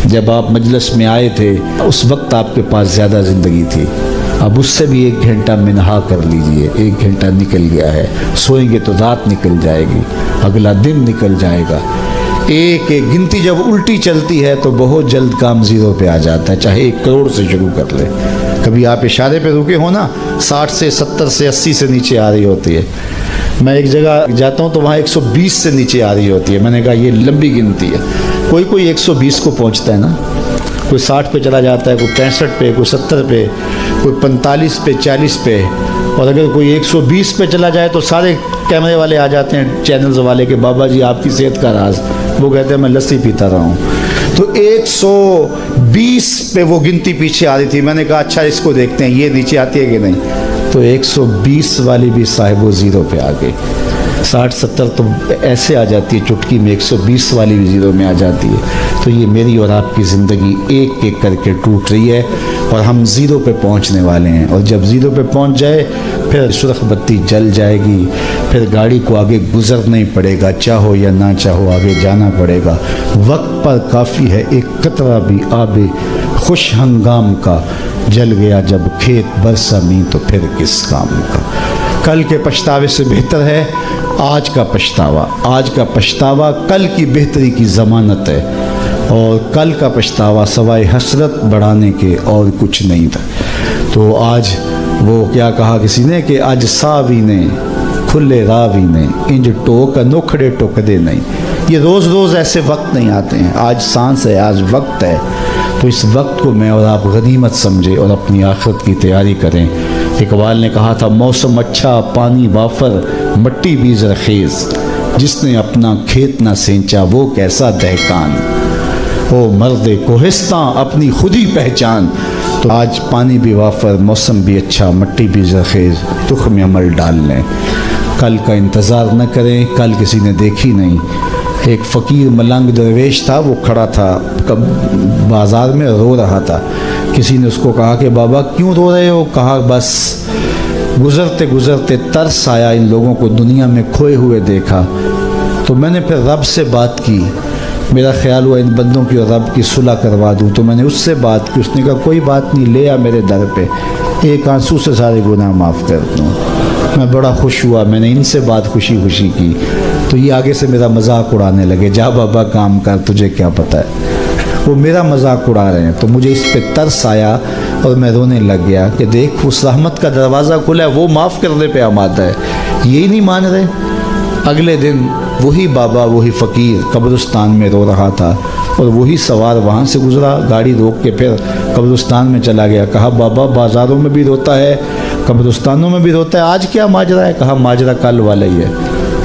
جب آپ مجلس میں آئے تھے اس وقت آپ کے پاس زیادہ زندگی تھی، اب اس سے بھی 1 گھنٹہ منہا کر لیجئے، 1 گھنٹہ نکل گیا ہے، سوئیں گے تو رات نکل جائے گی، اگلا دن نکل جائے گا۔ ایک ایک گنتی جب الٹی چلتی ہے تو بہت جلد کام 0 پہ آ جاتا ہے، چاہے 1 کروڑ سے شروع کر لے۔ کبھی آپ اشارے پہ رکے ہو نا، 60 سے 70 سے 80 سے نیچے آ رہی ہوتی ہے، میں ایک جگہ جاتا ہوں تو وہاں 120 سے نیچے آ رہی ہوتی ہے، میں نے کہا یہ لمبی گنتی ہے۔ کوئی 120 کو پہنچتا ہے نا، کوئی 60 پہ چلا جاتا ہے، کوئی 65 پہ، کوئی 70 پہ، کوئی 45 پہ، 40 پہ، اور اگر کوئی 120 پہ چلا جائے تو سارے کیمرے والے آ جاتے ہیں، چینلز والے، کہ بابا جی آپ کی صحت کا راز، وہ کہتے ہیں میں لسی پیتا رہا ہوں۔ تو 120 پہ وہ گنتی پیچھے آ رہی تھی، میں نے کہا اچھا اس کو دیکھتے ہیں یہ نیچے آتی ہے کہ نہیں، تو 120 والی بھی صاحب وہ 0 پہ آ گئی۔ 60-70 تو ایسے آ جاتی ہے چٹکی میں، 120 والی بھی 0 میں آ جاتی ہے۔ تو یہ میری اور آپ کی زندگی ایک ایک کر کے ٹوٹ رہی ہے اور ہم 0 پہ پہنچنے والے ہیں، اور جب 0 پہ پہنچ جائے پھر سرخ بتی جل جائے گی، پھر گاڑی کو آگے گزرنا ہی پڑے گا، چاہو یا نہ چاہو آگے جانا پڑے گا۔ وقت پر کافی ہے ایک قطرہ بھی آب خوش ہنگام کا، جل گیا جب کھیت برسا می تو پھر کس کام کا۔ کل کے پچھتاوے سے بہتر ہے آج کا پچھتاوا، آج کا پچھتاوا کل کی بہتری کی ضمانت ہے، اور کل کا پچھتاوا سوائے حسرت بڑھانے کے اور کچھ نہیں تھا۔ تو آج وہ کیا کہا کسی نے کہ آج ساوی نے کھلے راوی نے انج ٹوک نوکھڑے ٹوکدے نہیں۔ یہ روز روز ایسے وقت نہیں آتے ہیں، آج سانس ہے، آج وقت ہے، تو اس وقت کو میں اور آپ غنیمت سمجھے اور اپنی آخرت کی تیاری کریں۔ اقبال نے کہا تھا موسم اچھا پانی وافر مٹی بھی زرخیز، جس نے اپنا کھیت نہ سینچا وہ کیسا دہقان، او مرد کوہستاں اپنی خود ہی پہچان۔ تو آج پانی بھی وافر، موسم بھی اچھا، مٹی بھی زرخیز، تخم عمل ڈال لیں، کل کا انتظار نہ کریں، کل کسی نے دیکھی نہیں۔ ایک فقیر ملنگ درویش تھا، وہ کھڑا تھا بازار میں رو رہا تھا، کسی نے اس کو کہا کہ بابا کیوں رو رہے ہو؟ کہا بس گزرتے گزرتے ترس آیا، ان لوگوں کو دنیا میں کھوئے ہوئے دیکھا، تو میں نے پھر رب سے بات کی، میرا خیال ہوا ان بندوں کی اور رب کی صلح کروا دوں، تو میں نے اس سے بات کی، اس نے کہا کوئی بات نہیں، لے آ میرے در پہ، ایک آنسو سے سارے گناہ معاف کر دوں۔ میں بڑا خوش ہوا، میں نے ان سے بات خوشی خوشی کی، تو یہ آگے سے میرا مذاق اڑانے لگے، جا بابا کام کر، تجھے کیا پتہ ہے۔ وہ میرا مذاق اڑا رہے ہیں، تو مجھے اس پہ ترس آیا اور میں رونے لگ گیا کہ دیکھ اس رحمت کا دروازہ کھلا ہے، وہ معاف کرنے پہ آمادہ ہے، یہی نہیں مان رہے۔ اگلے دن وہی بابا وہی فقیر قبرستان میں رو رہا تھا، اور وہی سوار وہاں سے گزرا، گاڑی روک کے پھر قبرستان میں چلا گیا۔ کہا بابا بازاروں میں بھی روتا ہے، قبرستانوں میں بھی روتا ہے، آج کیا ماجرا ہے؟ کہا ماجرا کل والا ہی ہے۔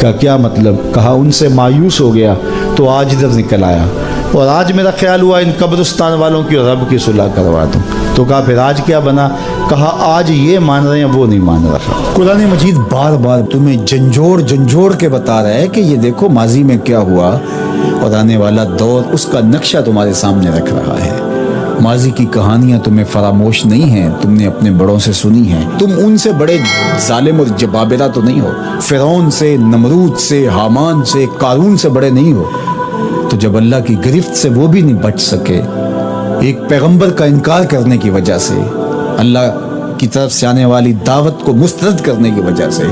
کہا کیا مطلب؟ کہا ان سے مایوس ہو گیا تو آج ادھر نکل آیا، اور آج میرا خیال ہوا ان قبرستان والوں کی رب کی صلح کروا دوں، تو کہا پھر آج کیا بنا؟ کہا آج یہ مان رہے ہیں وہ نہیں مان رہا۔ قرآن مجید بار بار تمہیں جھنجھوڑ کے بتا رہا ہے کہ یہ دیکھو ماضی میں کیا ہوا، اور آنے والا دور اس کا نقشہ تمہارے سامنے رکھ رہا ہے۔ ماضی کی کہانیاں تمہیں فراموش نہیں ہیں، تم نے اپنے بڑوں سے سنی ہیں، تم ان سے بڑے ظالم اور جبابرہ تو نہیں ہو، فرعون سے، نمرود سے، حامان سے، قارون سے بڑے نہیں ہو۔ تو جب اللہ کی گرفت سے وہ بھی نہیں بچ سکے، ایک پیغمبر کا انکار کرنے کی وجہ سے، اللہ کی طرف سے آنے والی دعوت کو مسترد کرنے کی وجہ سے،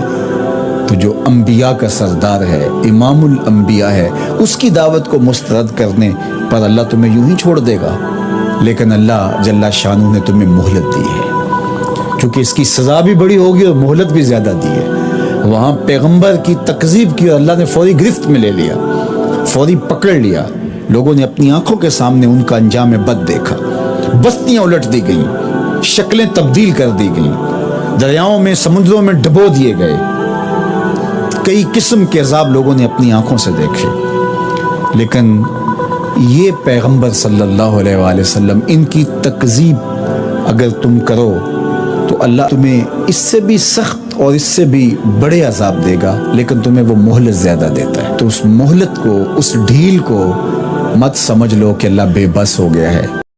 تو جو انبیاء کا سردار ہے، امام الانبیاء ہے، اس کی دعوت کو مسترد کرنے پر اللہ تمہیں یوں ہی چھوڑ دے گا؟ لیکن اللہ جل شانہ نے تمہیں مہلت دی ہے، چونکہ اس کی سزا بھی بڑی ہوگی اور مہلت بھی زیادہ دی ہے۔ وہاں پیغمبر کی تکذیب کی اور اللہ نے فوری گرفت میں لے لیا، فوری پکڑ لیا، لوگوں نے اپنی آنکھوں کے سامنے ان کا انجام بد دیکھا، بستیاں الٹ دی گئیں، شکلیں تبدیل کر دی گئیں، دریاؤں میں سمندروں میں ڈبو دیے گئے، کئی قسم کے عذاب لوگوں نے اپنی آنکھوں سے دیکھے۔ لیکن یہ پیغمبر صلی اللہ علیہ وآلہ وسلم، ان کی تکذیب اگر تم کرو تو اللہ تمہیں اس سے بھی سخت اور اس سے بھی بڑے عذاب دے گا، لیکن تمہیں وہ مہلت زیادہ دیتا ہے۔ تو اس مہلت کو، اس ڈھیل کو مت سمجھ لو کہ اللہ بے بس ہو گیا ہے۔